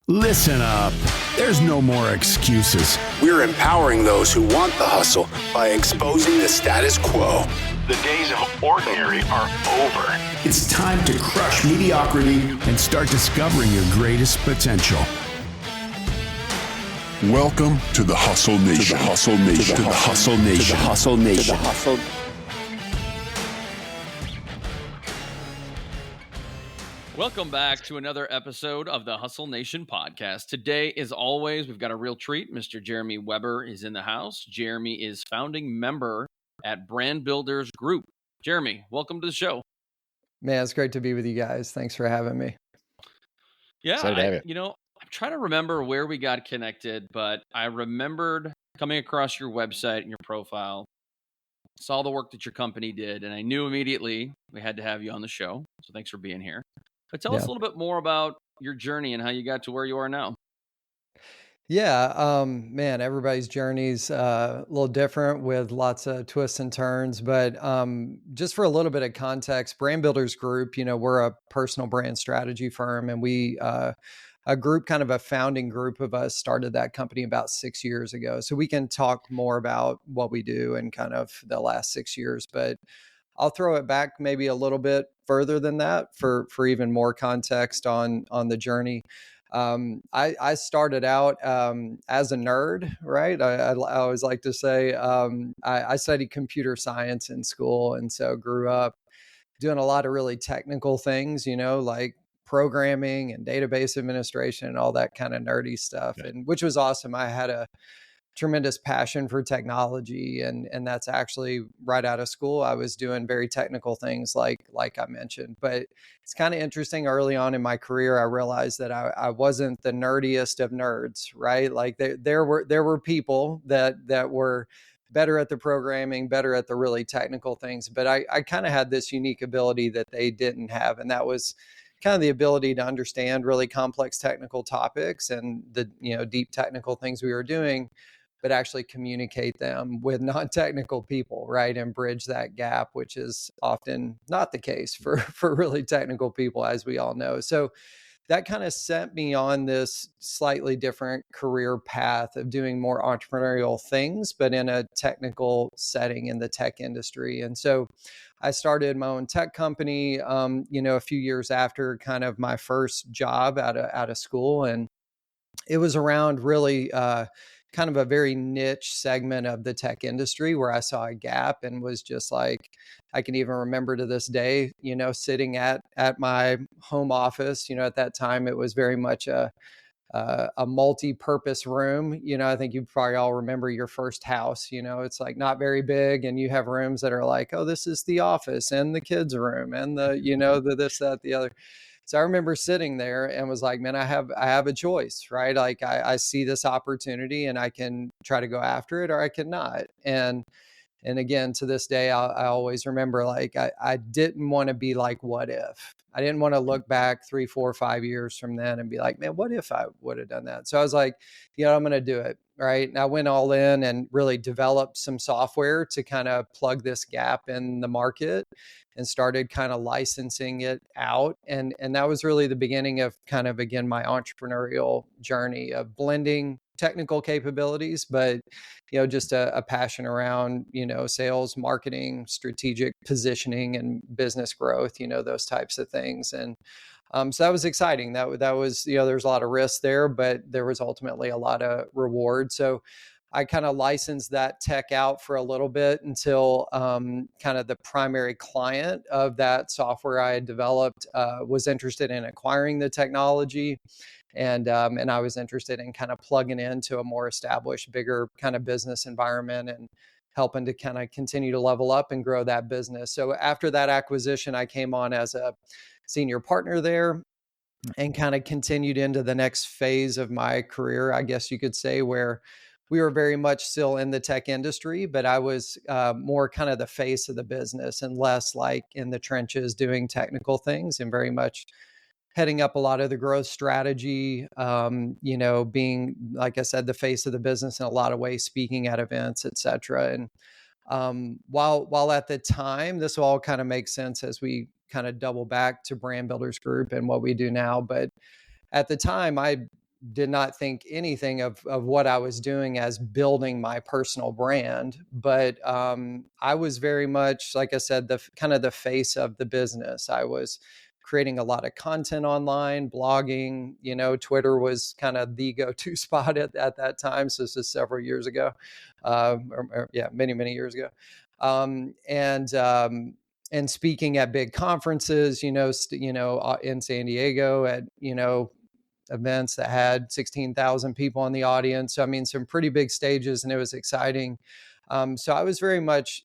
Listen up. There's no more excuses. We're empowering those who want the hustle by exposing the status quo. The days of ordinary are over. It's time to crush mediocrity and start discovering your greatest potential. Welcome to the Hustle Nation. To the Hustle Nation. To the Hustle Nation. To the Hustle Nation. Welcome back to another episode of the Hustle Nation podcast. Today, as always, we've got a real treat. Mr. Jeremy Weber is in the house. Jeremy is founding member at Brand Builders Group. Jeremy, welcome to the show. Man, it's great to be with you guys. Thanks for having me. Yeah, Excited to have you. I'm trying to remember where we got connected, but I remembered coming across your website and your profile, saw the work that your company did, and I knew immediately we had to have you on the show. So thanks for being here. But tell us a little bit more about your journey and how you got to where you are now. Yeah, man, everybody's journey's a little different with lots of twists and turns. But just for a little bit of context, Brand Builders Group, we're a personal brand strategy firm, and we a group, kind of a founding group of us, started that company about 6 years ago. So we can talk more about what we do and kind of the last 6 years, but I'll throw it back maybe a little bit further than that for even more context on the journey. I started out as a nerd, right? I always like to say I studied computer science in school, and so grew up doing a lot of really technical things, like programming and database administration and all that kind of nerdy stuff, and which was awesome. I had a tremendous passion for technology, and that's actually right out of school. I was doing very technical things like I mentioned. But it's kind of interesting, early on in my career, I realized that I wasn't the nerdiest of nerds, right? Like there were people that were better at the programming, better at the really technical things, but I kind of had this unique ability that they didn't have, and that was kind of the ability to understand really complex technical topics and the deep technical things we were doing, but actually communicate them with non-technical people, right? And bridge that gap, which is often not the case for really technical people, as we all know. So that kind of sent me on this slightly different career path of doing more entrepreneurial things, but in a technical setting in the tech industry. And so I started my own tech company, a few years after kind of my first job out of school. And it was around really kind of a very niche segment of the tech industry where I saw a gap, and was just like, I can even remember to this day, sitting at my home office. At that time, it was very much a multi-purpose room. I think you probably all remember your first house. It's like not very big, and you have rooms that are like, oh, this is the office and the kids' room and the this, that, the other. So I remember sitting there and was like, man, I have a choice, right? Like I see this opportunity, and I can try to go after it, or I cannot. And again, to this day, I always remember, like, I didn't want to be like, what if? I didn't want to look back 3, 4, 5 years from then and be like, man, what if I would have done that? So I was like, I'm going to do it. Right. And I went all in and really developed some software to kind of plug this gap in the market, and started kind of licensing it out. And that was really the beginning of kind of, again, my entrepreneurial journey of blending technical capabilities, but, just a passion around, sales, marketing, strategic positioning, and business growth, those types of things. And so that was exciting. That was, there's a lot of risks there, but there was ultimately a lot of reward. So I kind of licensed that tech out for a little bit until kind of the primary client of that software I had developed was interested in acquiring the technology. And I was interested in kind of plugging into a more established, bigger kind of business environment, and helping to kind of continue to level up and grow that business. So after that acquisition, I came on as a senior partner there, and kind of continued into the next phase of my career, I guess you could say, where we were very much still in the tech industry, but I was more kind of the face of the business and less like in the trenches doing technical things, and very much heading up a lot of the growth strategy, being, like I said, the face of the business in a lot of ways, speaking at events, et cetera. And while at the time, this all kind of makes sense as we kind of double back to Brand Builders Group and what we do now. But at the time, I did not think anything of what I was doing as building my personal brand. But I was very much, like I said, the kind of the face of the business. I was creating a lot of content online, blogging. Twitter was kind of the go-to spot at that time. So this is several years ago, many years ago. And speaking at big conferences, in San Diego at, events that had 16,000 people in the audience. So, I mean, some pretty big stages, and it was exciting. So I was very much,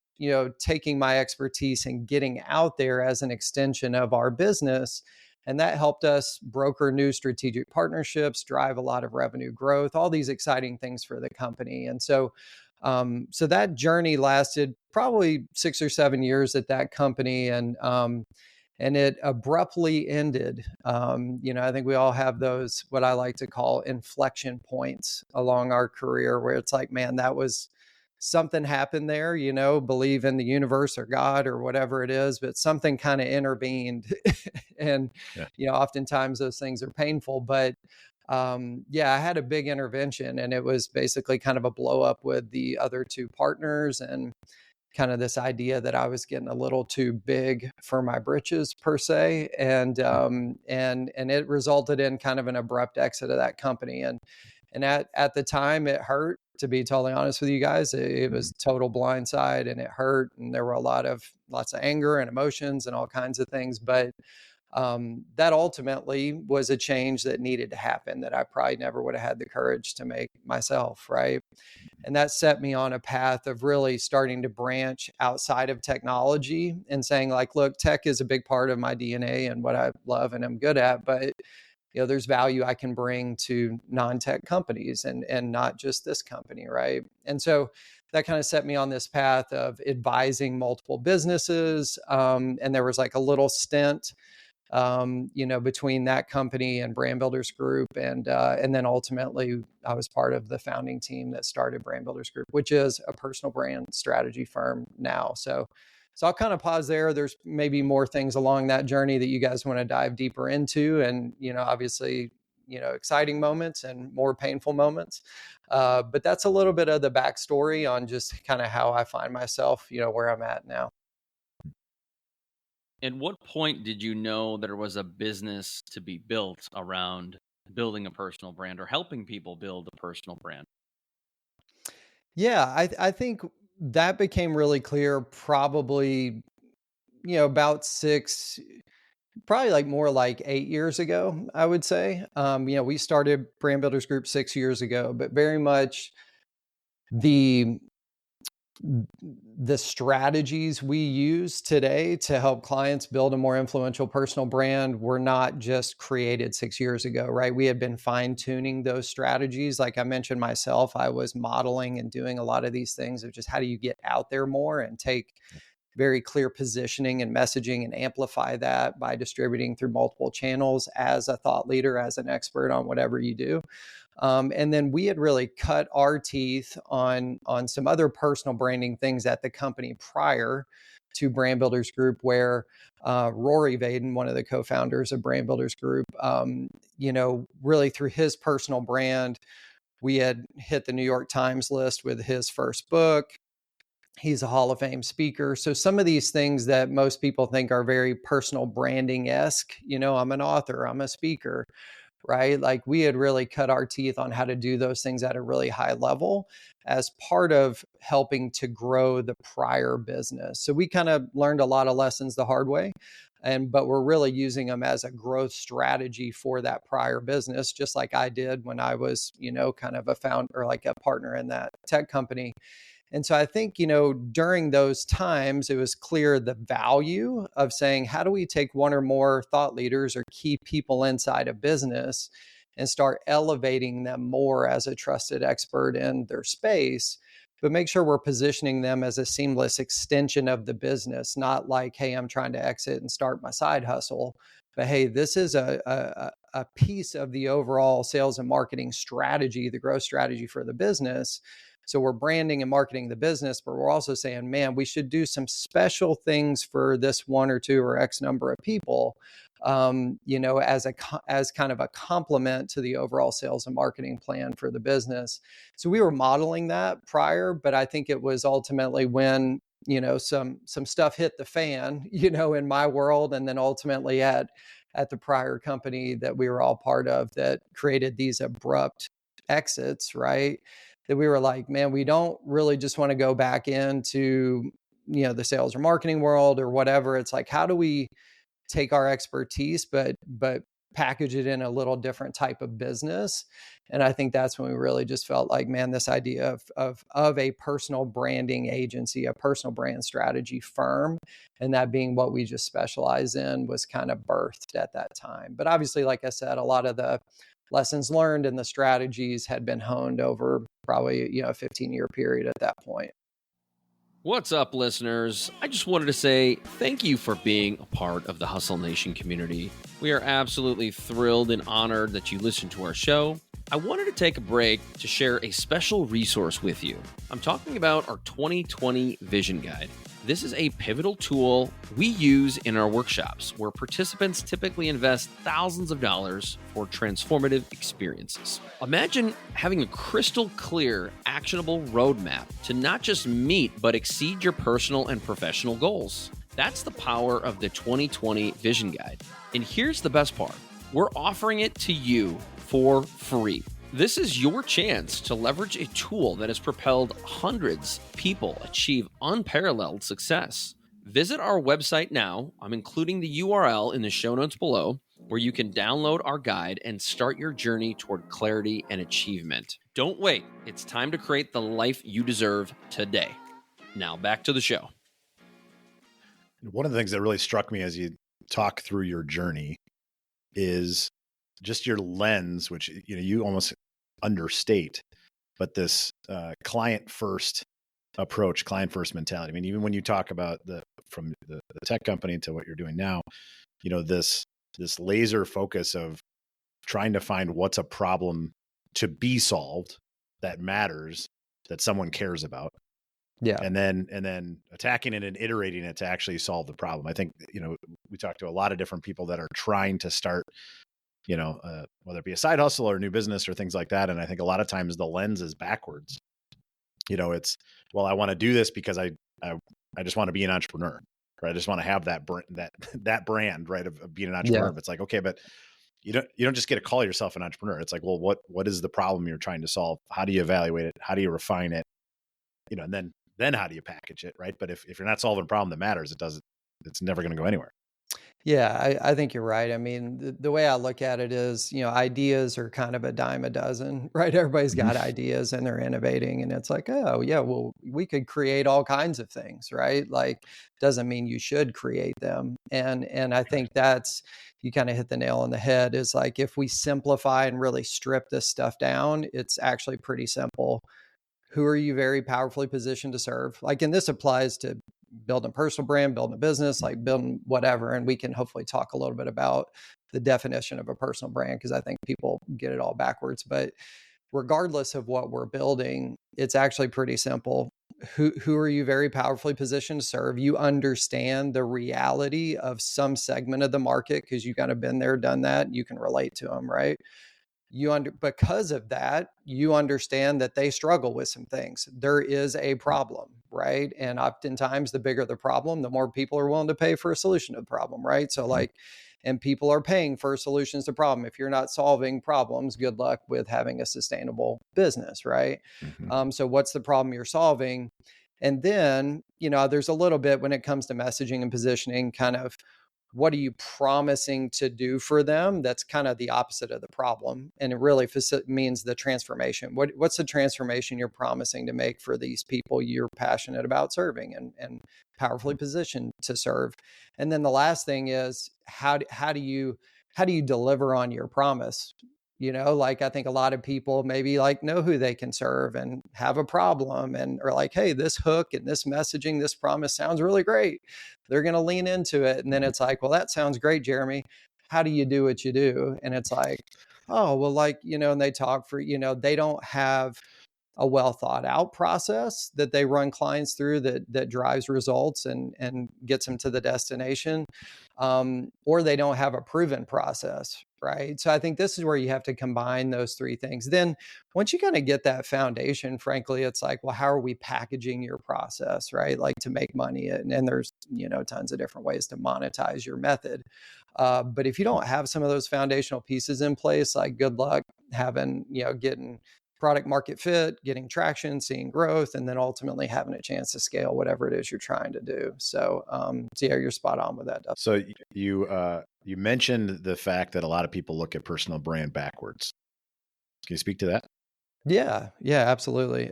taking my expertise and getting out there as an extension of our business. And that helped us broker new strategic partnerships, drive a lot of revenue growth, all these exciting things for the company. And so that journey lasted probably 6 or 7 years at that company. And it abruptly ended. I think we all have those, what I like to call inflection points along our career, where it's like, man, that was something happened there, believe in the universe or God or whatever it is, but something kind of intervened. And, oftentimes those things are painful, but I had a big intervention, and it was basically kind of a blow up with the other two partners, and kind of this idea that I was getting a little too big for my britches, per se. And it resulted in kind of an abrupt exit of that company. And at the time, it hurt, to be totally honest with you guys. It was total blindside, and it hurt. And there were lots of anger and emotions and all kinds of things. But that ultimately was a change that needed to happen, that I probably never would have had the courage to make myself, right? And that set me on a path of really starting to branch outside of technology and saying, like, look, tech is a big part of my DNA and what I love and am good at, but there's value I can bring to non-tech companies, and not just this company, right? And so that kind of set me on this path of advising multiple businesses. And there was like a little stint between that company and Brand Builders Group. And then ultimately I was part of the founding team that started Brand Builders Group, which is a personal brand strategy firm now. So I'll kind of pause there. There's maybe more things along that journey that you guys want to dive deeper into. And, obviously, exciting moments and more painful moments. But that's a little bit of the backstory on just kind of how I find myself, where I'm at now. At what point did you know there was a business to be built around building a personal brand or helping people build a personal brand? Yeah, I think that became really clear probably, about probably like more like 8 years ago, I would say. We started Brand Builders Group 6 years ago, but very much the strategies we use today to help clients build a more influential personal brand were not just created 6 years ago, right? We had been fine-tuning those strategies. Like I mentioned myself, I was modeling and doing a lot of these things of just how do you get out there more and take very clear positioning and messaging and amplify that by distributing through multiple channels as a thought leader, as an expert on whatever you do. And then we had really cut our teeth on some other personal branding things at the company prior to Brand Builders Group, where Rory Vaden, one of the co-founders of Brand Builders Group, really through his personal brand, we had hit the New York Times list with his first book. He's a Hall of Fame speaker. So some of these things that most people think are very personal branding-esque, I'm an author, I'm a speaker, right? Like we had really cut our teeth on how to do those things at a really high level as part of helping to grow the prior business. So we kind of learned a lot of lessons the hard way, but we're really using them as a growth strategy for that prior business, just like I did when I was, kind of a founder or like a partner in that tech company. And so I think, during those times, it was clear the value of saying, how do we take one or more thought leaders or key people inside a business and start elevating them more as a trusted expert in their space, but make sure we're positioning them as a seamless extension of the business, not like, hey, I'm trying to exit and start my side hustle, but hey, this is a piece of the overall sales and marketing strategy, the growth strategy for the business. So we're branding and marketing the business, but we're also saying, man, we should do some special things for this one or two or X number of people, as kind of a complement to the overall sales and marketing plan for the business. So we were modeling that prior, but I think it was ultimately when, some stuff hit the fan, in my world, and then ultimately at the prior company that we were all part of, that created these abrupt exits, right? That we were like, man, we don't really just want to go back into, the sales or marketing world or whatever. It's like, how do we take our expertise, but package it in a little different type of business? And I think that's when we really just felt like, man, this idea of a personal branding agency, a personal brand strategy firm, and that being what we just specialize in, was kind of birthed at that time. But obviously, like I said, a lot of the lessons learned and the strategies had been honed over probably, a 15-year period at that point. What's up, listeners? I just wanted to say thank you for being a part of the Hustle Nation community. We are absolutely thrilled and honored that you listen to our show. I wanted to take a break to share a special resource with you. I'm talking about our 2020 Vision Guide. This is a pivotal tool we use in our workshops, where participants typically invest thousands of dollars for transformative experiences. Imagine having a crystal clear, actionable roadmap to not just meet, but exceed your personal and professional goals. That's the power of the 2020 Vision Guide. And here's the best part. We're offering it to you for free. This is your chance to leverage a tool that has propelled hundreds of people achieve unparalleled success. Visit our website now. I'm including the URL in the show notes below, where you can download our guide and start your journey toward clarity and achievement. Don't wait. It's time to create the life you deserve today. Now back to the show. One of the things that really struck me as you talk through your journey is just your lens, which you almost understate, but this client first approach, client first mentality. I mean, even when you talk about from the tech company to what you're doing now, this laser focus of trying to find what's a problem to be solved that matters, that someone cares about. Yeah. And then attacking it and iterating it to actually solve the problem. I think, we talk to a lot of different people that are trying to start, whether it be a side hustle or a new business or things like that. And I think a lot of times the lens is backwards. It's, well, I want to do this because I just want to be an entrepreneur, right? I just want to have that brand, right, of being an entrepreneur. Yeah. But it's like, okay, but you don't just get to call yourself an entrepreneur. It's like, well, what is the problem you're trying to solve? How do you evaluate it? How do you refine it? And then how do you package it, right? But if you're not solving a problem that matters, it's never going to go anywhere. Yeah, I think you're right. I mean, the way I look at it is, ideas are kind of a dime a dozen, right? Everybody's got ideas and they're innovating, and it's like, oh yeah, well, we could create all kinds of things, right? Like, doesn't mean you should create them. And I think you kind of hit the nail on the head, is like, if we simplify and really strip this stuff down, it's actually pretty simple. Who are you very powerfully positioned to serve? Like, and this applies to building a personal brand, building a business, like building whatever. And we can hopefully talk a little bit about the definition of a personal brand, because I think people get it all backwards. But regardless of what we're building, it's actually pretty simple. Who are you very powerfully positioned to serve? You understand the reality of some segment of the market because you kind of been there, done that. You can relate to them, right? Because of that, you understand that they struggle with some things. There is a problem, right? And oftentimes the bigger the problem, the more people are willing to pay for a solution to the problem, right? So and people are paying for solutions to problem. If you're not solving problems, good luck with having a sustainable business, right? Mm-hmm. So what's the problem you're solving? And then, there's a little bit when it comes to messaging and positioning, kind of, what are you promising to do for them? That's kind of the opposite of the problem. And it really means the transformation. What's the transformation you're promising to make for these people you're passionate about serving and powerfully positioned to serve? And then the last thing is, how do you deliver on your promise? Like, I think a lot of people maybe know who they can serve and have a problem and are like, hey, this hook and this messaging, this promise sounds really great. They're going to lean into it. And then it's like, well, that sounds great, Jeremy. How do you do what you do? And it's like, oh, well, and they talk for, they don't have a well thought out process that they run clients through that drives results and gets them to the destination, or they don't have a proven process, right? So I think this is where you have to combine those three things. Then once you kind of get that foundation, frankly, it's like, well, how are we packaging your process, right? Like to make money, and there's tons of different ways to monetize your method. But if you don't have some of those foundational pieces in place, like good luck having getting product market fit, getting traction, seeing growth, and then ultimately having a chance to scale whatever it is you're trying to do. So, yeah, you're spot on with that. So you mentioned the fact that a lot of people look at personal brand backwards. Can you speak to that? Yeah, absolutely.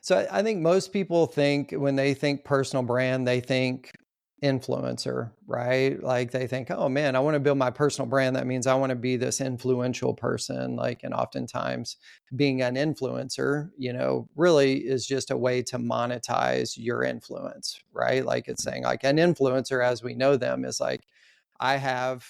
So I think most people think when they think personal brand, they think influencer, right? Like they think, oh man, I want to build my personal brand. That means I want to be this influential person. And oftentimes being an influencer, really is just a way to monetize your influence, right? Like it's saying like an influencer as we know them is like, I have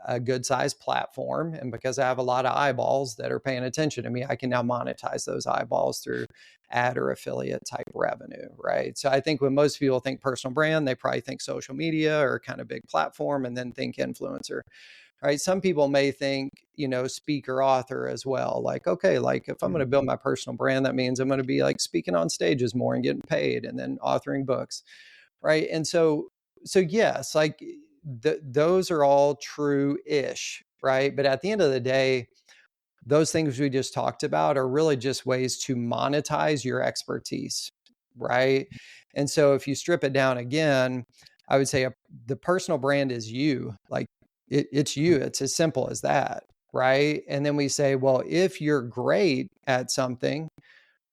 a good sized platform. And because I have a lot of eyeballs that are paying attention to me, I can now monetize those eyeballs through ad or affiliate type revenue, right? So I think when most people think personal brand, they probably think social media or kind of big platform and then think influencer, right? Some people may think, speaker author as well. Like, okay, like if I'm going to build my personal brand, that means I'm going to be like speaking on stages more and getting paid and then authoring books, right? And so yes, like those are all true-ish, right? But at the end of the day, those things we just talked about are really just ways to monetize your expertise, right? And so if you strip it down again, I would say the personal brand is you. Like it's you. It's as simple as that, right? And then we say, well, if you're great at something,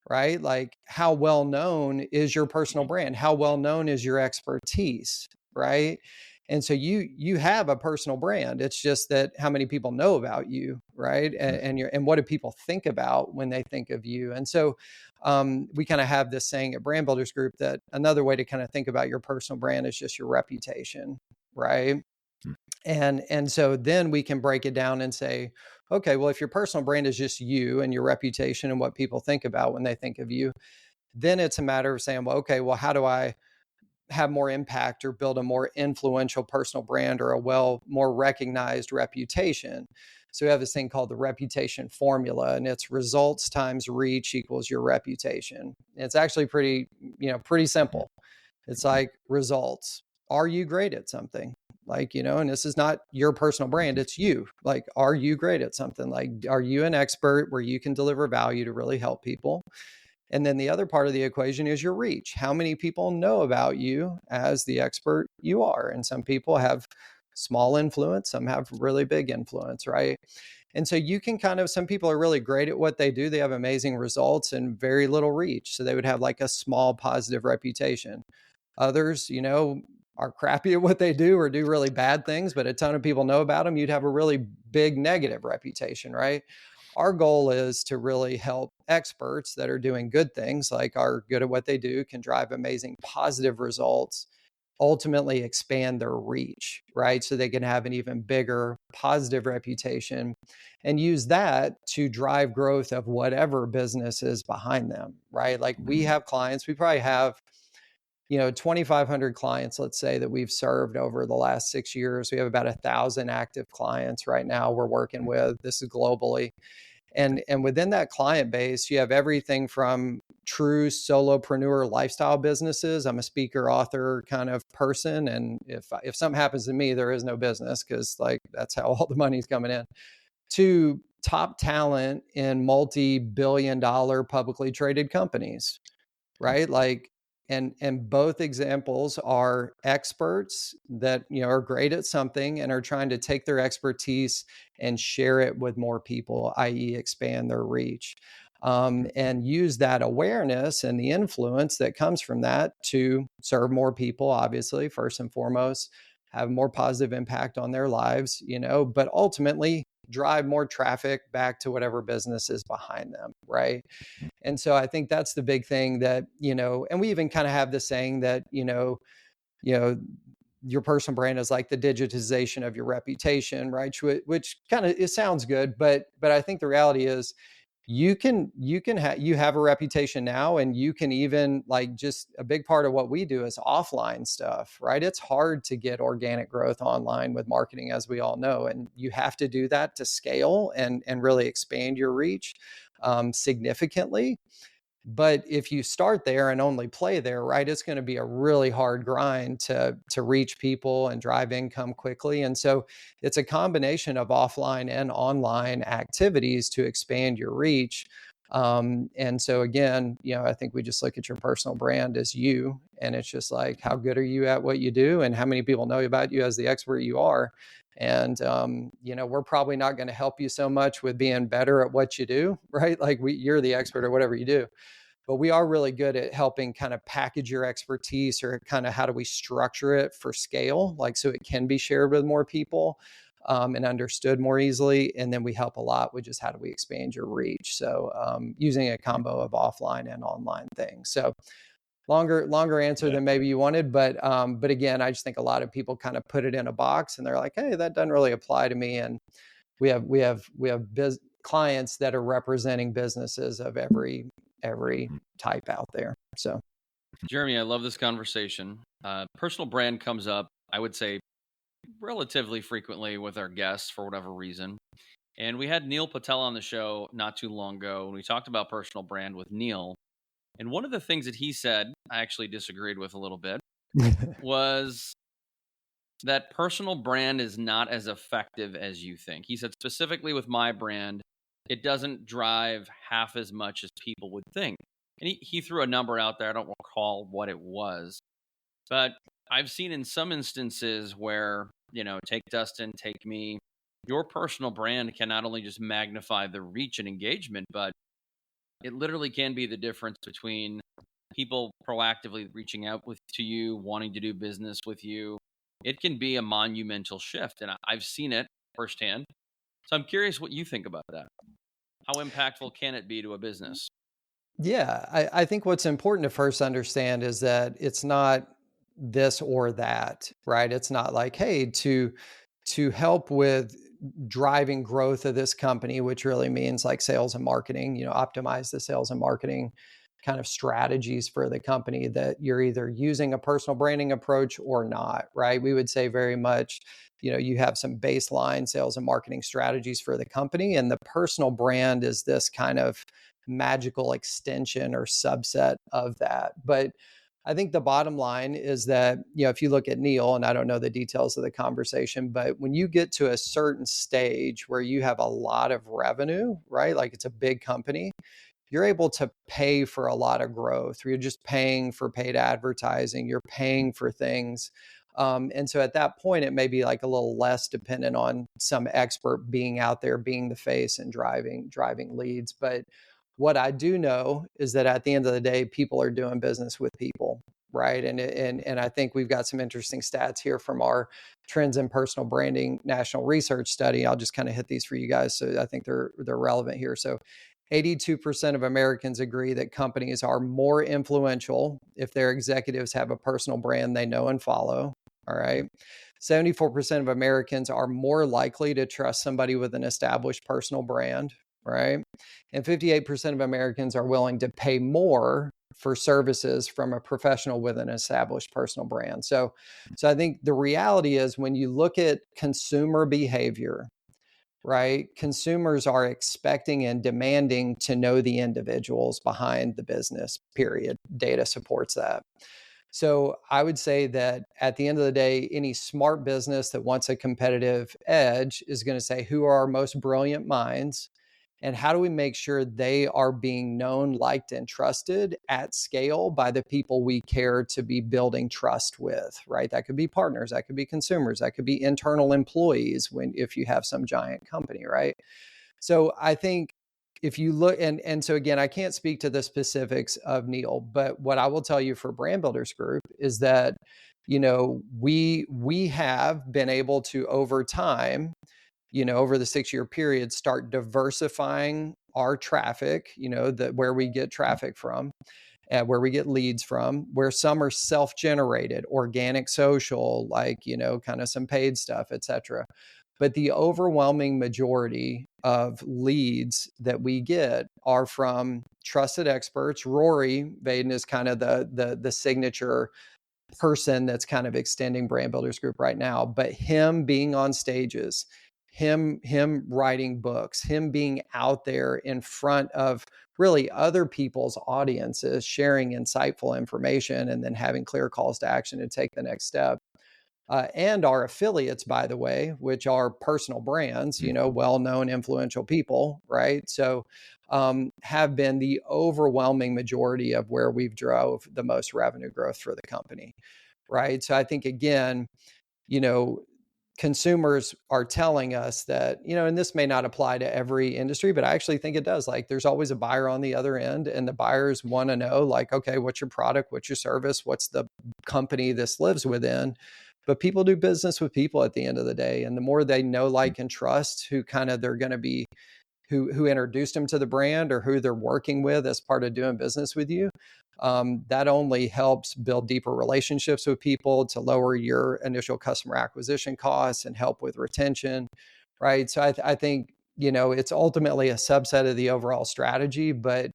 right? Like how well known is your personal brand? How well known is your expertise, right? And so you have a personal brand. It's just that how many people know about you, right? And what do people think about when they think of you? And so we kind of have this saying at Brand Builders Group that another way to kind of think about your personal brand is just your reputation, right? And so then we can break it down and say, okay, well, if your personal brand is just you and your reputation and what people think about when they think of you, then it's a matter of saying, well, okay, well, how do I have more impact or build a more influential personal brand or a more recognized reputation? So we have this thing called the reputation formula, and it's results times reach equals your reputation. And it's actually pretty simple. It's like results. Are you great at something? Like, and this is not your personal brand, it's you. Like, are you great at something? Like, are you an expert where you can deliver value to really help people? And then the other part of the equation is your reach. How many people know about you as the expert you are? And some people have small influence, some have really big influence, right? And so you can some people are really great at what they do. They have amazing results and very little reach. So they would have like a small positive reputation. Others, are crappy at what they do or do really bad things, but a ton of people know about them. You'd have a really big negative reputation, right? Our goal is to really help experts that are doing good things, like are good at what they do, can drive amazing positive results, ultimately expand their reach, right? So they can have an even bigger positive reputation and use that to drive growth of whatever business is behind them, right? Like we have clients, we probably have 2,500 clients, let's say, that we've served over the last 6 years. We have about 1,000 active clients right now we're working with. This is globally. And within that client base, you have everything from true solopreneur lifestyle businesses. I'm a speaker, author kind of person. And if something happens to me, there is no business because like that's how all the money's coming in. To top talent in multi-billion-dollar publicly traded companies, right? Like, and both examples are experts that are great at something and are trying to take their expertise and share it with more people, i.e., expand their reach, and use that awareness and the influence that comes from that to serve more people. Obviously, first and foremost, have more positive impact on their lives, but ultimately drive more traffic back to whatever business is behind them, right? And so I think that's the big thing that, and we even kind of have the saying that, your personal brand is like the digitization of your reputation, right? Which kind of, it sounds good, but I think the reality is you have a reputation now, and you can even, like, just a big part of what we do is offline stuff, right? It's hard to get organic growth online with marketing, as we all know, and you have to do that to scale and really expand your reach significantly. But if you start there and only play there, right, it's going to be a really hard grind to reach people and drive income quickly. And so it's a combination of offline and online activities to expand your reach. And so again, I think we just look at your personal brand as you, and it's just like, how good are you at what you do, and how many people know about you as the expert you are. And we're probably not going to help you so much with being better at what you do, right? Like you're the expert at whatever you do. But we are really good at helping kind of package your expertise, or kind of how do we structure it for scale, like so it can be shared with more people and understood more easily. And then we help a lot with just how do we expand your reach. So using a combo of offline and online things. So longer answer than maybe you wanted, but again, I just think a lot of people kind of put it in a box and they're like, hey, that doesn't really apply to me. And we have clients that are representing businesses of every type out there. So, Jeremy, I love this conversation. Personal brand comes up, I would say, relatively frequently with our guests for whatever reason. And we had Neil Patel on the show not too long ago, and we talked about personal brand with Neil. And one of the things that he said, I actually disagreed with a little bit, was that personal brand is not as effective as you think. He said specifically with my brand, it doesn't drive half as much as people would think. And he threw a number out there. I don't recall what it was. But I've seen in some instances where, take Dustin, take me, your personal brand can not only just magnify the reach and engagement, but it literally can be the difference between people proactively reaching out to you, wanting to do business with you. It can be a monumental shift. And I've seen it firsthand. So I'm curious what you think about that. How impactful can it be to a business? Yeah, I think what's important to first understand is that it's not this or that, right? It's not like, hey, to help with driving growth of this company, which really means like sales and marketing, optimize the sales and marketing kind of strategies for the company, that you're either using a personal branding approach or not, right? We would say very much, you have some baseline sales and marketing strategies for the company, and the personal brand is this kind of magical extension or subset of that. But I think the bottom line is that, if you look at Neil, and I don't know the details of the conversation, but when you get to a certain stage where you have a lot of revenue, right? Like it's a big company, you're able to pay for a lot of growth. You're just paying for paid advertising. You're paying for things. And so at that point, it may be like a little less dependent on some expert being out there, being the face and driving leads. But what I do know is that at the end of the day, people are doing business with people, right? And I think we've got some interesting stats here from our Trends in Personal Branding National Research Study. I'll just kind of hit these for you guys, so I think they're relevant here. So 82% of Americans agree that companies are more influential if their executives have a personal brand they know and follow. All right. 74% of Americans are more likely to trust somebody with an established personal brand. Right. And 58% of Americans are willing to pay more for services from a professional with an established personal brand. So I think the reality is, when you look at consumer behavior, right, consumers are expecting and demanding to know the individuals behind the business, period. Data supports that. So I would say that at the end of the day, any smart business that wants a competitive edge is going to say, who are our most brilliant minds? And how do we make sure they are being known, liked, and trusted at scale by the people we care to be building trust with, right? That could be partners, that could be consumers, that could be internal employees if you have some giant company, right? So I think if you look, and so again, I can't speak to the specifics of Neil, but what I will tell you for Brand Builders Group is that, we have been able to, over time, over the 6-year period, start diversifying our traffic, where we get traffic from, where we get leads from, where some are self-generated, organic social, like, kind of some paid stuff, et cetera. But the overwhelming majority of leads that we get are from trusted experts. Rory Vaden is kind of the signature person that's kind of extending Brand Builders Group right now. But him being on stages, him writing books, him being out there in front of really other people's audiences, sharing insightful information, and then having clear calls to action to take the next step. And our affiliates, by the way, which are personal brands, well-known, influential people, right? So have been the overwhelming majority of where we've drove the most revenue growth for the company, right? So I think, again, consumers are telling us that, and this may not apply to every industry, but I actually think it does. Like, there's always a buyer on the other end, and the buyers want to know, like, okay, what's your product? What's your service? What's the company this lives within? But people do business with people at the end of the day. And the more they know, like, and trust who kind of they're going to be, who introduced them to the brand or who they're working with as part of doing business with you, that only helps build deeper relationships with people, to lower your initial customer acquisition costs and help with retention, right? So I think, it's ultimately a subset of the overall strategy, but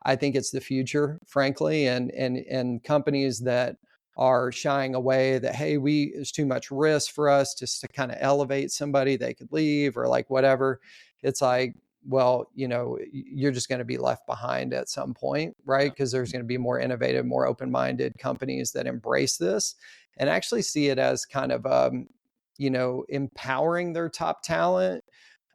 I think it's the future, frankly, and companies that are shying away that, hey, it's too much risk for us just to kind of elevate somebody, they could leave or like whatever. It's like, well, you're just going to be left behind at some point, right? Because there's going to be more innovative, more open-minded companies that embrace this and actually see it as kind of, empowering their top talent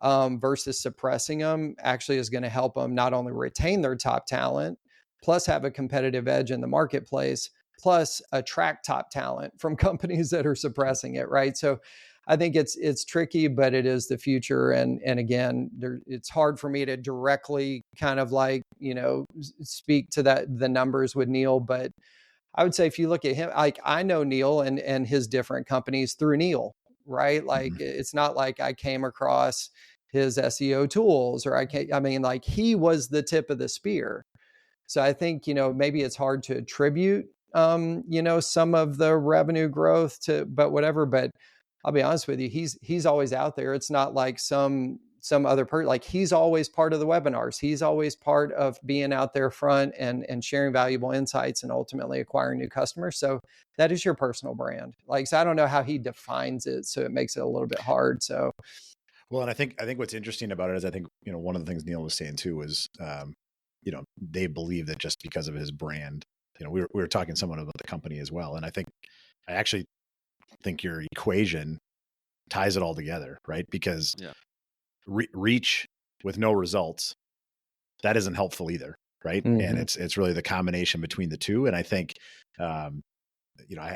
versus suppressing them actually is going to help them not only retain their top talent, plus have a competitive edge in the marketplace, plus attract top talent from companies that are suppressing it, right? So I think it's tricky, but it is the future. And again, it's hard for me to directly kind of like, speak to the numbers with Neil, but I would say if you look at him, like, I know Neil and his different companies through Neil, right? Like, it's not like I came across his SEO tools or like, he was the tip of the spear. So I think, maybe it's hard to attribute, some of the revenue growth to, but whatever. But I'll be honest with you, he's always out there. It's not like some other person, like, he's always part of the webinars. He's always part of being out there front and sharing valuable insights and ultimately acquiring new customers. So that is your personal brand. Like, so I don't know how he defines it, so it makes it a little bit hard. So, well, and I think what's interesting about it is, I think, one of the things Neil was saying too was, they believe that just because of his brand, we were talking to someone about the company as well. And I actually think your equation ties it all together, right? Because reach with no results, that isn't helpful either, right? And it's really the combination between the two. And I think, I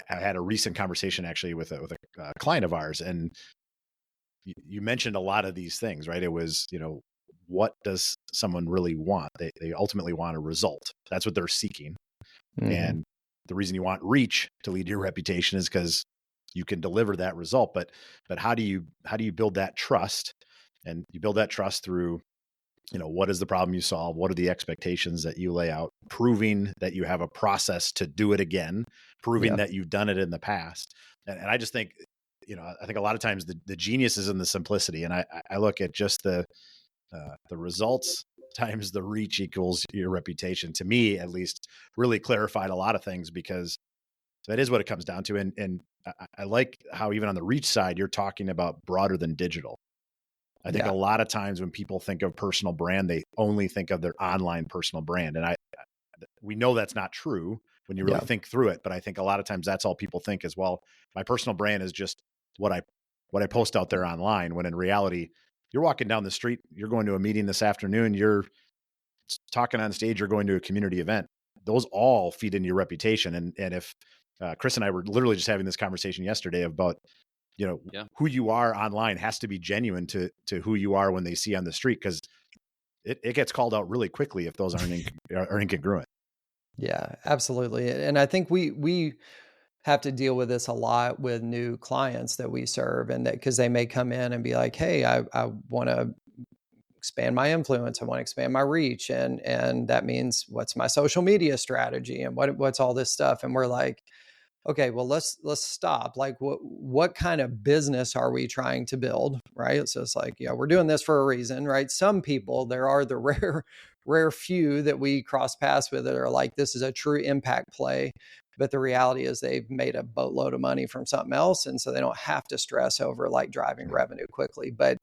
had a recent conversation actually with a client of ours, and you mentioned a lot of these things, right? It was, what does someone really want? They ultimately want a result. That's what they're seeking. And the reason you want reach to lead to your reputation is because you can deliver that result. But how do you build that trust? And you build that trust through, what is the problem you solve? What are the expectations that you lay out? Proving that you have a process to do it again, proving that you've done it in the past. And I just think, I think a lot of times the genius is in the simplicity. And I look at just the results times the reach equals your reputation, to me, at least, really clarified a lot of things, because that is what it comes down to. And I like how even on the reach side, you're talking about broader than digital. I think a lot of times when people think of personal brand, they only think of their online personal brand. And we know that's not true when you really think through it. But I think a lot of times that's all people think as well. My personal brand is just what I post out there online, when in reality, you're walking down the street, you're going to a meeting this afternoon, you're talking on stage, you're going to a community event. Those all feed into your reputation. And if Chris and I were literally just having this conversation yesterday about, who you are online has to be genuine to who you are when they see on the street, because it gets called out really quickly if those aren't incongruent. Yeah, absolutely. And I think we have to deal with this a lot with new clients that we serve, and that because they may come in and be like, hey, I want to expand my influence. I want to expand my reach. And that means, what's my social media strategy and what's all this stuff? And we're like, okay, well, let's stop. Like, what kind of business are we trying to build, right? So it's like, yeah, we're doing this for a reason, right? Some people, there are the rare few that we cross paths with that are like, this is a true impact play. But the reality is they've made a boatload of money from something else. And so they don't have to stress over like driving revenue quickly. But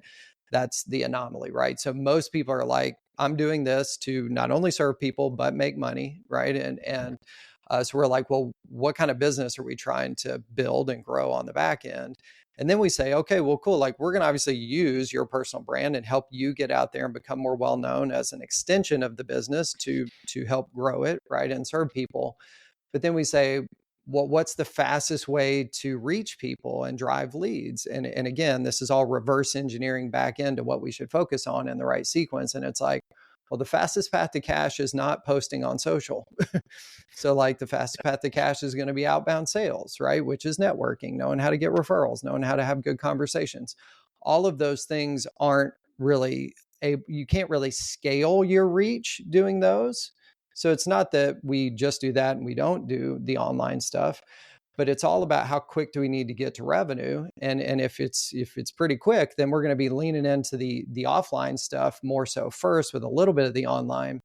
that's the anomaly, right? So most people are like, I'm doing this to not only serve people, but make money, right? So we're like, well, what kind of business are we trying to build and grow on the back end? And then we say, okay, well, cool. Like, we're going to obviously use your personal brand and help you get out there and become more well known as an extension of the business to help grow it, right, and serve people. But then we say, well, what's the fastest way to reach people and drive leads? And again, this is all reverse engineering back into what we should focus on in the right sequence. And it's like, well, the fastest path to cash is not posting on social. So like the fastest path to cash is going to be outbound sales, right? Which is networking, knowing how to get referrals, knowing how to have good conversations. All of those things aren't really you can't really scale your reach doing those. So it's not that we just do that and we don't do the online stuff, but it's all about how quick do we need to get to revenue. And if it's pretty quick, then we're going to be leaning into the offline stuff more so first with a little bit of the online.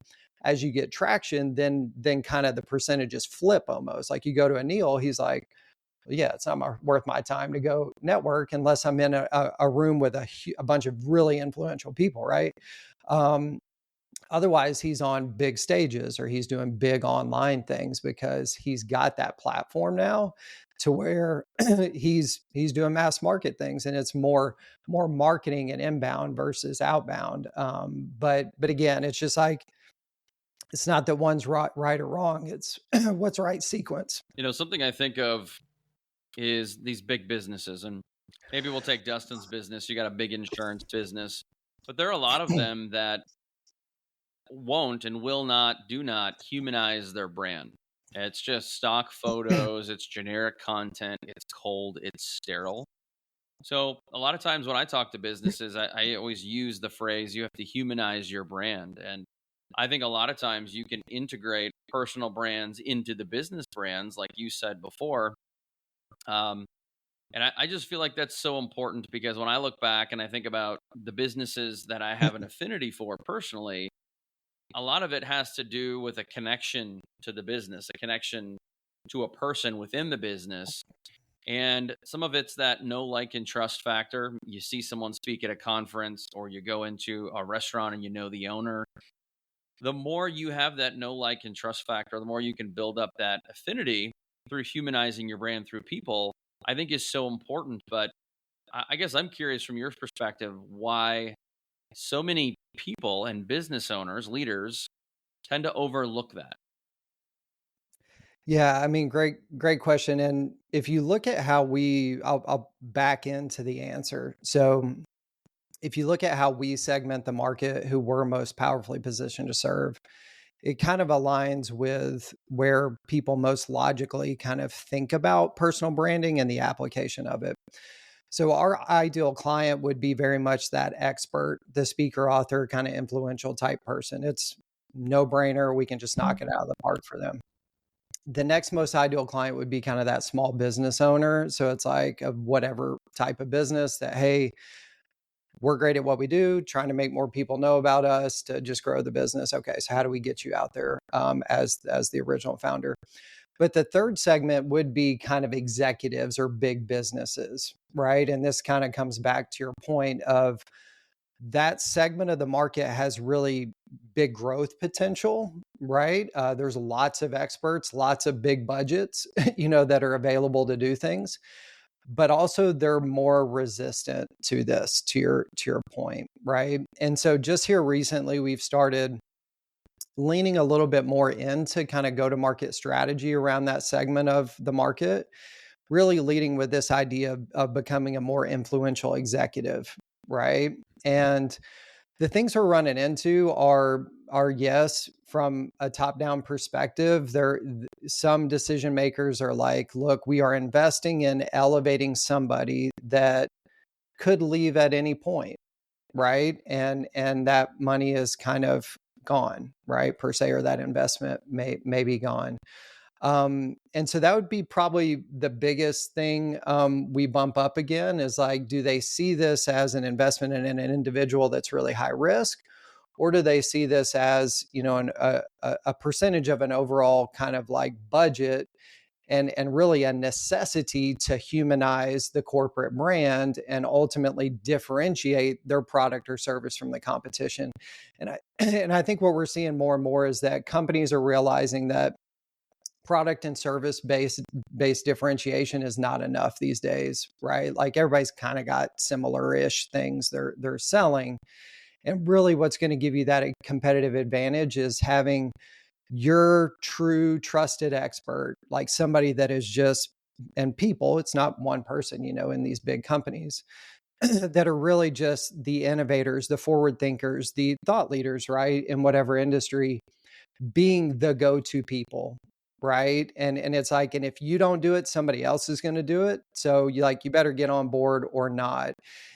As you get traction, then kind of the percentages flip almost. Like you go to Anil, he's like, yeah, it's not worth my time to go network unless I'm in a room with a bunch of really influential people, right? Otherwise, he's on big stages or he's doing big online things because he's got that platform now to where he's doing mass market things, and it's more marketing and inbound versus outbound. But again, it's just like, it's not that one's right or wrong. It's what's right sequence. Something I think of is these big businesses, and maybe we'll take Dustin's business. You got a big insurance business, but there are a lot of them that won't and do not humanize their brand. It's just stock photos, it's generic content, it's cold, it's sterile. So a lot of times when I talk to businesses, I always use the phrase, you have to humanize your brand. And I think a lot of times you can integrate personal brands into the business brands, like you said before. And I just feel like that's so important, because when I look back and I think about the businesses that I have an affinity for personally, a lot of it has to do with a connection to the business, a connection to a person within the business. And some of it's that know, like, and trust factor. You see someone speak at a conference, or you go into a restaurant and you know the owner. The more you have that know, like, and trust factor, the more you can build up that affinity through humanizing your brand through people, I think is so important. But I guess I'm curious from your perspective why so many people and business owners, leaders, tend to overlook that. Yeah, I mean, great question. And if you look at how I'll back into the answer. So if you look at how we segment the market, who we're most powerfully positioned to serve, it kind of aligns with where people most logically kind of think about personal branding and the application of it. So our ideal client would be very much that expert, the speaker, author, kind of influential type person. It's no brainer. We can just knock it out of the park for them. The next most ideal client would be kind of that small business owner. So it's like a whatever type of business that, hey, we're great at what we do, trying to make more people know about us to just grow the business. Okay, so how do we get you out there as the original founder? But the third segment would be kind of executives or big businesses, right? And this kind of comes back to your point of that segment of the market has really big growth potential, right? There's lots of experts, lots of big budgets, that are available to do things, but also they're more resistant to this, to your point, right? And so just here recently, we've started leaning a little bit more into kind of go-to-market strategy around that segment of the market, really leading with this idea of becoming a more influential executive, right? And the things we're running into are yes, from a top-down perspective, some decision makers are like, look, we are investing in elevating somebody that could leave at any point, right? And that money is kind of gone, right, per se, or that investment may be gone. And so that would be probably the biggest thing we bump up again is like, do they see this as an investment in an individual that's really high risk? Or do they see this as, a percentage of an overall kind of like budget and really a necessity to humanize the corporate brand and ultimately differentiate their product or service from the competition? And I and I think what we're seeing more and more is that companies are realizing that product and service based differentiation is not enough these days, right? Like everybody's kind of got similar-ish things they're selling. And really what's going to give you that competitive advantage is having your true trusted expert, like somebody that is just, and people, it's not one person, in these big companies that are really just the innovators, the forward thinkers, the thought leaders, right? In whatever industry, being the go-to people, right? And it's like, and if you don't do it, somebody else is going to do it. So you better get on board or not.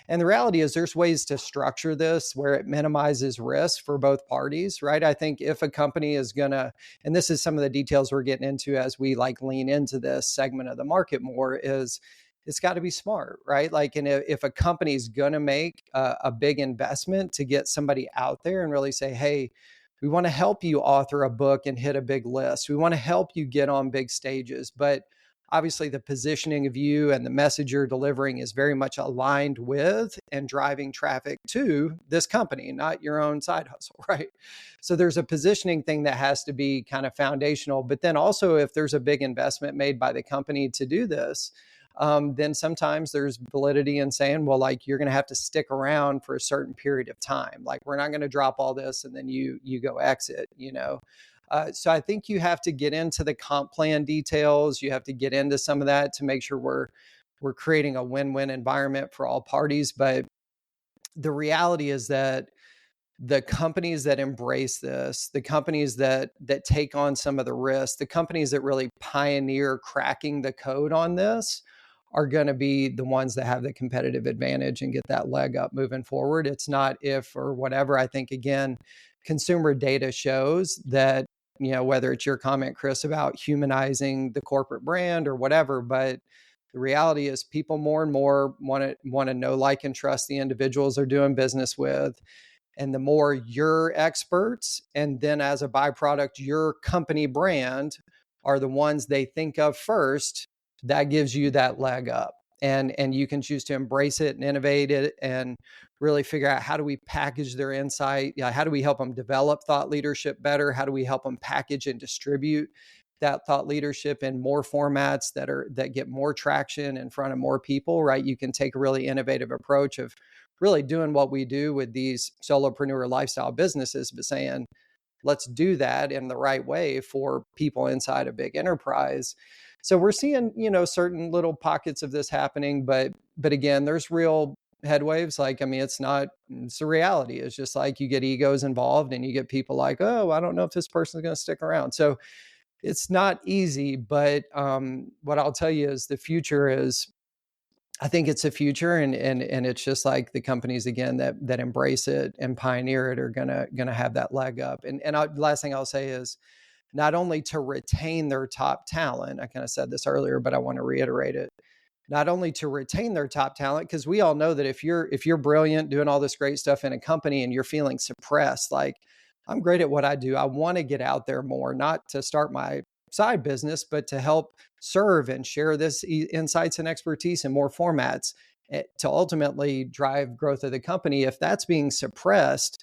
And the reality is there's ways to structure this where it minimizes risk for both parties, right? I think if a company is going to, and this is some of the details we're getting into as we lean into this segment of the market more, is it's got to be smart, right? Like, and if a company's going to make a big investment to get somebody out there and really say, hey, we want to help you author a book and hit a big list. We want to help you get on big stages. But obviously, the positioning of you and the message you're delivering is very much aligned with and driving traffic to this company, not your own side hustle, right? So there's a positioning thing that has to be kind of foundational. But then also, if there's a big investment made by the company to do this, then sometimes there's validity in saying, well, like you're going to have to stick around for a certain period of time. Like we're not going to drop all this and then you go exit, So I think you have to get into the comp plan details. You have to get into some of that to make sure we're creating a win-win environment for all parties. But the reality is that the companies that embrace this, the companies that take on some of the risks, the companies that really pioneer cracking the code on this are going to be the ones that have the competitive advantage and get that leg up moving forward. It's not if or whatever. I think, again, consumer data shows that, whether it's your comment, Chris, about humanizing the corporate brand or whatever, but the reality is people more and more want to know, like, and trust the individuals they're doing business with. And the more your experts, and then as a byproduct, your company brand are the ones they think of first, that gives you that leg up. And you can choose to embrace it and innovate it and really figure out, how do we package their insight? How do we help them develop thought leadership better? How do we help them package and distribute that thought leadership in more formats that get more traction in front of more people, right? You can take a really innovative approach of really doing what we do with these solopreneur lifestyle businesses, but saying, let's do that in the right way for people inside a big enterprise. So we're seeing, certain little pockets of this happening, but again, there's real headwaves. Like, I mean, it's the reality. It's just like you get egos involved and you get people like, oh, I don't know if this person's going to stick around. So it's not easy, but what I'll tell you is the future is, I think it's a future, and it's just like the companies, again, that embrace it and pioneer it are gonna have that leg up. And last thing I'll say is not only to retain their top talent. I kind of said this earlier, but I want to reiterate it. Not only to retain their top talent, because we all know that if you're brilliant doing all this great stuff in a company and you're feeling suppressed, like, I'm great at what I do, I want to get out there more, not to start my side business, but to help serve and share this insights and expertise in more formats to ultimately drive growth of the company. If that's being suppressed,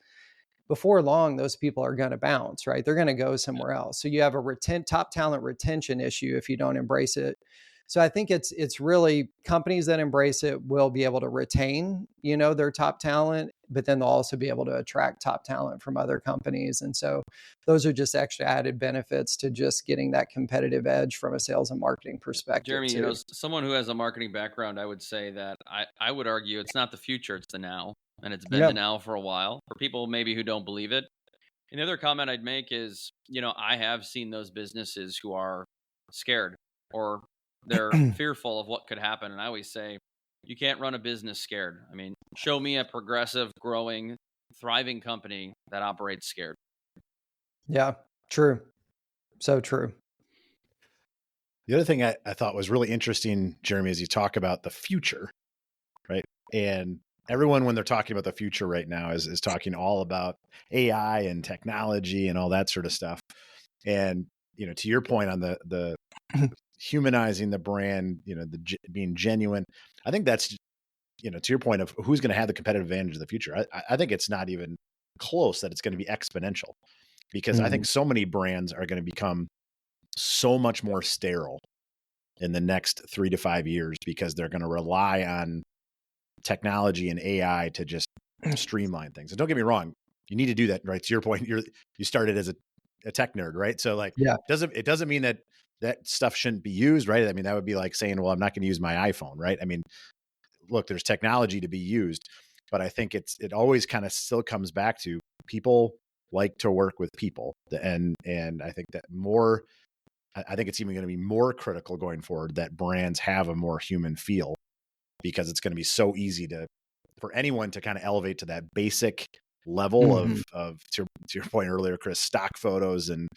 before long, those people are going to bounce, right? They're going to go somewhere else. So you have a top talent retention issue if you don't embrace it. So I think it's really companies that embrace it will be able to retain, their top talent, but then they'll also be able to attract top talent from other companies. And so those are just extra added benefits to just getting that competitive edge from a sales and marketing perspective. Jeremy, too. someone who has a marketing background, I would say that I would argue it's not the future, it's the now. And it's been the now for a while, for people maybe who don't believe it. And the other comment I'd make is, I have seen those businesses who are scared or they're fearful of what could happen. And I always say, you can't run a business scared. I mean, show me a progressive, growing, thriving company that operates scared. Yeah, true. So true. The other thing I thought was really interesting, Jeremy, is you talk about the future, right? And everyone, when they're talking about the future right now, is talking all about AI and technology and all that sort of stuff. And, to your point on the humanizing the brand, being genuine, I think that's, to your point of who's going to have the competitive advantage of the future. I think it's not even close that it's going to be exponential, because I think so many brands are going to become so much more sterile in the next 3 to 5 years, because they're going to rely on technology and AI to just streamline things. And don't get me wrong, you need to do that, right? To your point, you started as a tech nerd, right? So like, Yeah. it doesn't mean that stuff shouldn't be used, right? I mean, that would be like saying, well, I'm not going to use my iPhone, right? I mean, look, there's technology to be used, but I think it always kind of still comes back to people like to work with people. And I think that I think it's even going to be more critical going forward that brands have a more human feel, because it's going to be so easy for anyone to kind of elevate to that basic level of to your point earlier, Chris, stock photos and,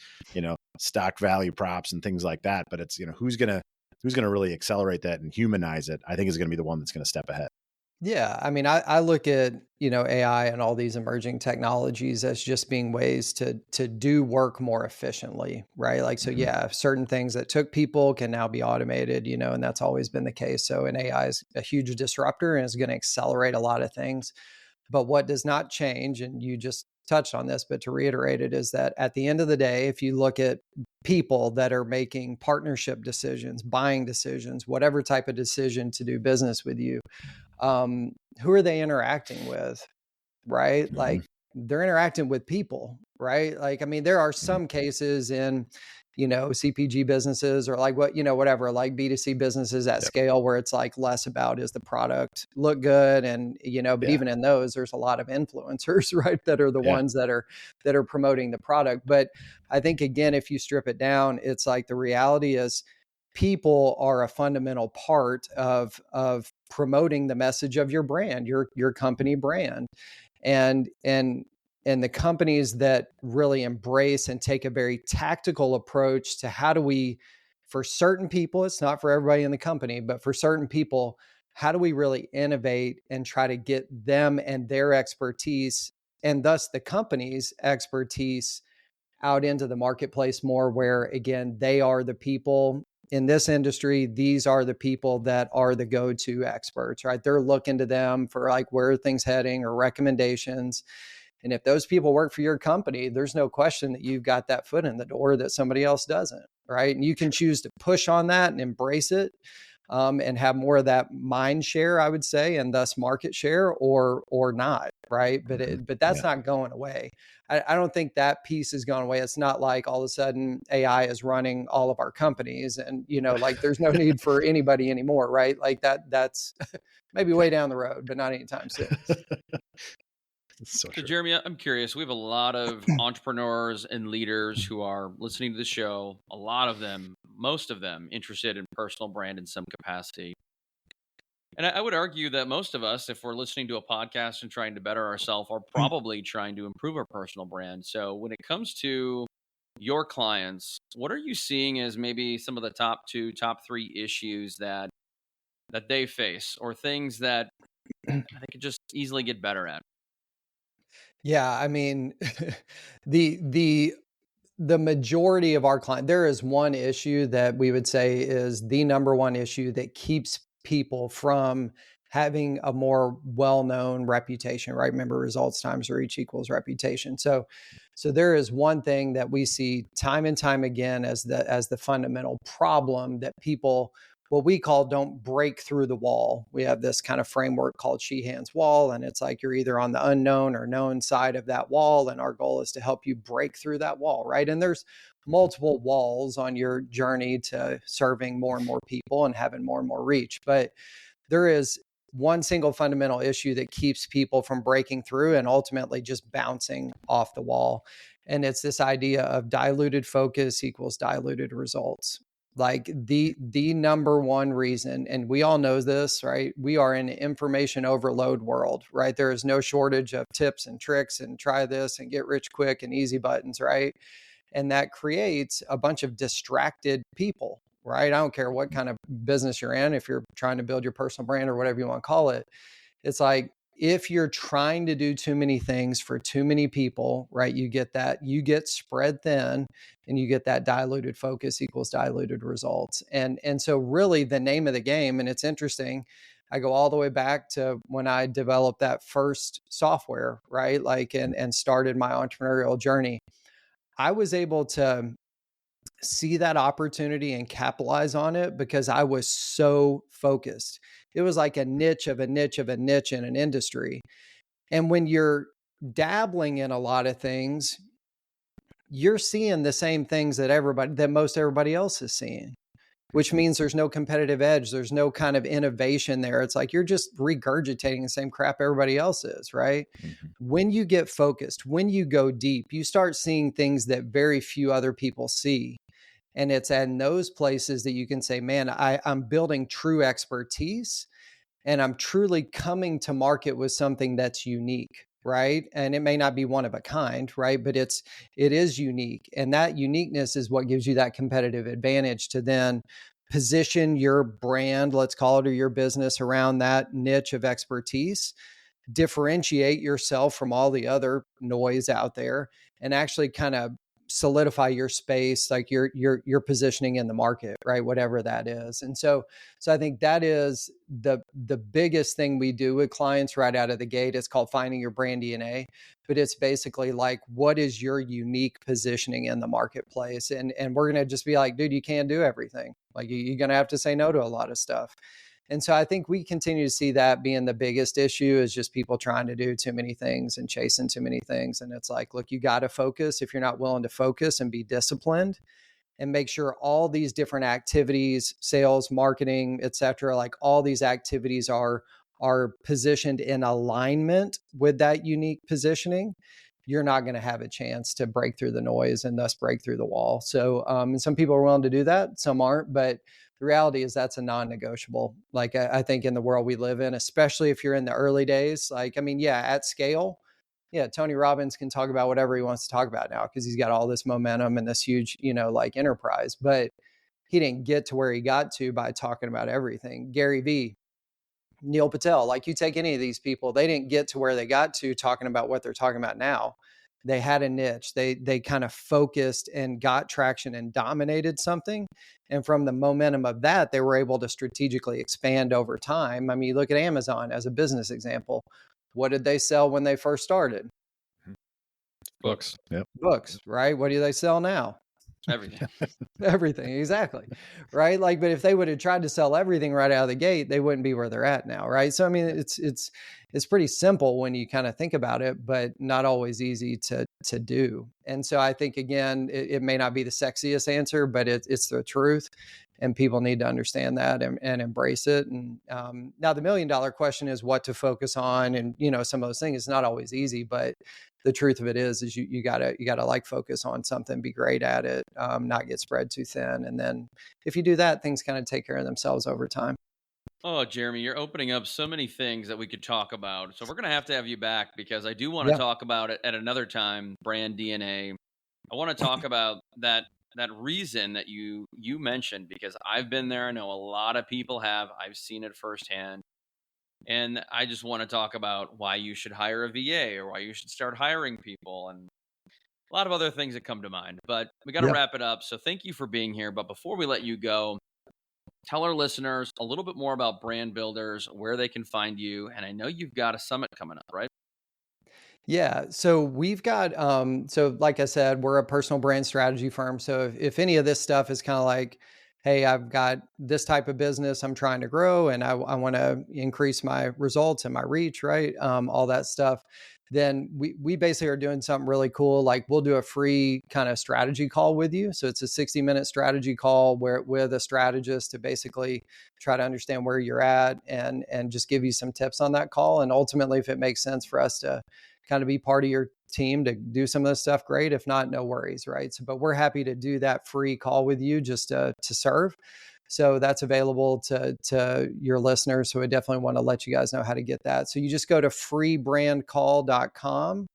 stock value props and things like that. But it's, who's going to really accelerate that and humanize it, I think is going to be the one that's going to step ahead. Yeah. I mean, I look at, AI and all these emerging technologies as just being ways to do work more efficiently, right? Like, so yeah, certain things that took people can now be automated, and that's always been the case. So an AI is a huge disruptor and is going to accelerate a lot of things. But what does not change, and you just touched on this, but to reiterate it, is that at the end of the day, if you look at people that are making partnership decisions, buying decisions, whatever type of decision to do business with you, who are they interacting with, right? Like, they're interacting with people, right? Like, I mean, there are some cases in, CPG businesses or like whatever, like B2C businesses at scale where it's like less about, is the product look good? And, but even in those, there's a lot of influencers, right? That are the ones that are promoting the product. But I think, again, if you strip it down, it's like the reality is people are a fundamental part of promoting the message of your brand, your company brand. And the companies that really embrace and take a very tactical approach to how do we, for certain people, it's not for everybody in the company, but for certain people, how do we really innovate and try to get them and their expertise, and thus the company's expertise, out into the marketplace more, where again, they are the people in this industry. These are the people that are the go-to experts, right? They're looking to them for like, where are things heading or recommendations. And if those people work for your company, there's no question that you've got that foot in the door that somebody else doesn't, right? And you can choose to push on that and embrace it, and have more of that mind share, I would say, and thus market share, or not, right? But that's not going away. I don't think that piece is going away. It's not like all of a sudden AI is running all of our companies, and like there's no need for anybody anymore, right? Like that's maybe way down the road, but not anytime soon. So Jeremy, I'm curious. We have a lot of entrepreneurs and leaders who are listening to the show. A lot of them, most of them, interested in personal brand in some capacity. And I would argue that most of us, if we're listening to a podcast and trying to better ourselves, are probably trying to improve our personal brand. So when it comes to your clients, what are you seeing as maybe some of the top 2, top 3 issues that they face, or things that they could just easily get better at? Yeah, I mean, the majority of our client, there is one issue that we would say is the number one issue that keeps people from having a more well-known reputation, right? Remember, results times reach equals reputation. So there is one thing that we see time and time again as the fundamental problem, that people, what we call, don't break through the wall. We have this kind of framework called Sheehan's wall, and it's like you're either on the unknown or known side of that wall, and our goal is to help you break through that wall, right? And there's multiple walls on your journey to serving more and more people and having more and more reach, but there is one single fundamental issue that keeps people from breaking through and ultimately just bouncing off the wall. And it's this idea of diluted focus equals diluted results. Like the number one reason, and we all know this, right? We are in an information overload world, right? There is no shortage of tips and tricks and try this and get rich quick and easy buttons, right? And that creates a bunch of distracted people, right? I don't care what kind of business you're in, if you're trying to build your personal brand or whatever you want to call it. It's like, if you're trying to do too many things for too many people, right, you get spread thin, and you get that diluted focus equals diluted results. And so really the name of the game, and it's interesting, I go all the way back to when I developed that first software, right? Like, and started my entrepreneurial journey. I was able to see that opportunity and capitalize on it because I was so focused. It was like a niche of a niche of a niche in an industry. And when you're dabbling in a lot of things, you're seeing the same things that most everybody else is seeing, which means there's no competitive edge. There's no kind of innovation there. It's like you're just regurgitating the same crap everybody else is, right? Mm-hmm. When you get focused, when you go deep, you start seeing things that very few other people see. And it's in those places that you can say, man, I'm building true expertise, and I'm truly coming to market with something that's unique, right? And it may not be one of a kind, right? But it is unique. And that uniqueness is what gives you that competitive advantage to then position your brand, let's call it, or your business around that niche of expertise, differentiate yourself from all the other noise out there, and actually kind of solidify your space, like your positioning in the market, right? Whatever that is. And so I think that is the biggest thing we do with clients right out of the gate. It's called finding your brand DNA, but it's basically like, what is your unique positioning in the marketplace? And we're going to just be like, dude, you can't do everything. Like, you're going to have to say no to a lot of stuff. And so I think we continue to see that being the biggest issue, is just people trying to do too many things and chasing too many things. And it's like, look, you got to focus. If you're not willing to focus and be disciplined and make sure all these different activities, sales, marketing, et cetera, like all these activities are positioned in alignment with that unique positioning, you're not going to have a chance to break through the noise and thus break through the wall. So, and some people are willing to do that, some aren't, but the reality is that's a non-negotiable. Like, I think in the world we live in, especially if you're in the early days, like, I mean, yeah, at scale, yeah, Tony Robbins can talk about whatever he wants to talk about now because he's got all this momentum and this huge, like, enterprise, but he didn't get to where he got to by talking about everything. Gary Vee, Neil Patel, like, you take any of these people, they didn't get to where they got to talking about what they're talking about now. They had a niche. They kind of focused and got traction and dominated something. And from the momentum of that, they were able to strategically expand over time. I mean, you look at Amazon as a business example. What did they sell when they first started? Books. Yep. Books, right? What do they sell now? Everything. Everything, exactly. Right. Like, but if they would have tried to sell everything right out of the gate, they wouldn't be where they're at now. Right. So, I mean, it's pretty simple when you kind of think about it, but not always easy to do. And so I think, again, it may not be the sexiest answer, but it's the truth, and people need to understand that and embrace it. And now the $1 million question is what to focus on. And, some of those things, it's not always easy, but the truth of it is you gotta like focus on something, be great at it, not get spread too thin. And then if you do that, things kind of take care of themselves over time. Oh, Jeremy, you're opening up so many things that we could talk about. So we're going to have you back, because I do want to talk about it at another time, brand DNA. I want to talk about that reason that you mentioned, because I've been there. I know a lot of people have. I've seen it firsthand. And I just want to talk about why you should hire a VA, or why you should start hiring people, and a lot of other things that come to mind. But we got to wrap it up. So thank you for being here. But before we let you go, tell our listeners a little bit more about Brand Builders, where they can find you. And I know you've got a summit coming up, right? Yeah. So we've got, so like I said, we're a personal brand strategy firm. So if any of this stuff is kind of like, hey, I've got this type of business I'm trying to grow, and I want to increase my results and my reach, right? All that stuff. Then we basically are doing something really cool. Like, we'll do a free kind of strategy call with you. So it's a 60-minute strategy call with a strategist to basically try to understand where you're at and just give you some tips on that call. And ultimately, if it makes sense for us to kind of be part of your team to do some of this stuff, great. If not, no worries, right? So, but we're happy to do that free call with you just to serve. So that's available to your listeners. So I definitely want to let you guys know how to get that. So you just go to freebrandcall.com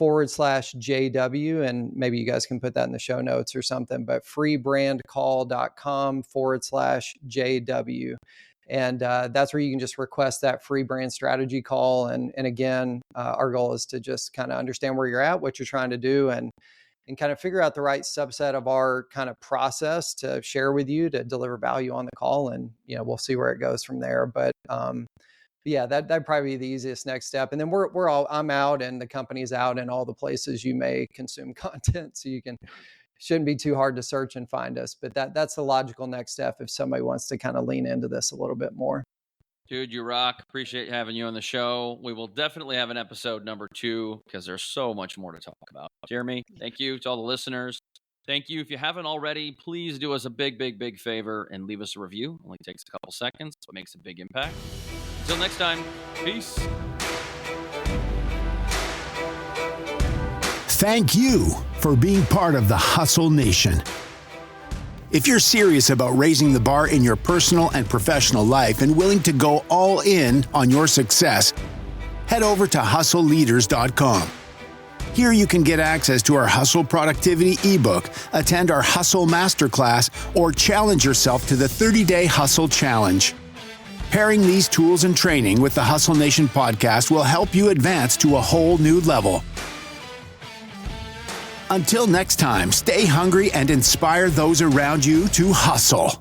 freebrandcall.com/JW. And maybe you guys can put that in the show notes or something, but freebrandcall.com/JW. And that's where you can just request that free brand strategy call. And again, our goal is to just kind of understand where you're at, what you're trying to do, and kind of figure out the right subset of our kind of process to share with you to deliver value on the call. And, we'll see where it goes from there. But yeah, that'd probably be the easiest next step. And then I'm out and the company's out in all the places you may consume content. So shouldn't be too hard to search and find us, but that's the logical next step if somebody wants to kind of lean into this a little bit more. Dude, you rock. Appreciate having you on the show. We will definitely have an episode number 2 because there's so much more to talk about. Jeremy, thank you to all the listeners. Thank you. If you haven't already, please do us a big, big, big favor and leave us a review. It only takes a couple seconds, but makes a big impact. Until next time, peace. Thank you for being part of the Hustle Nation. If you're serious about raising the bar in your personal and professional life and willing to go all in on your success, head over to hustleleaders.com. Here you can get access to our Hustle Productivity ebook, attend our Hustle Masterclass, or challenge yourself to the 30-day Hustle Challenge. Pairing these tools and training with the Hustle Nation podcast will help you advance to a whole new level. Until next time, stay hungry and inspire those around you to hustle.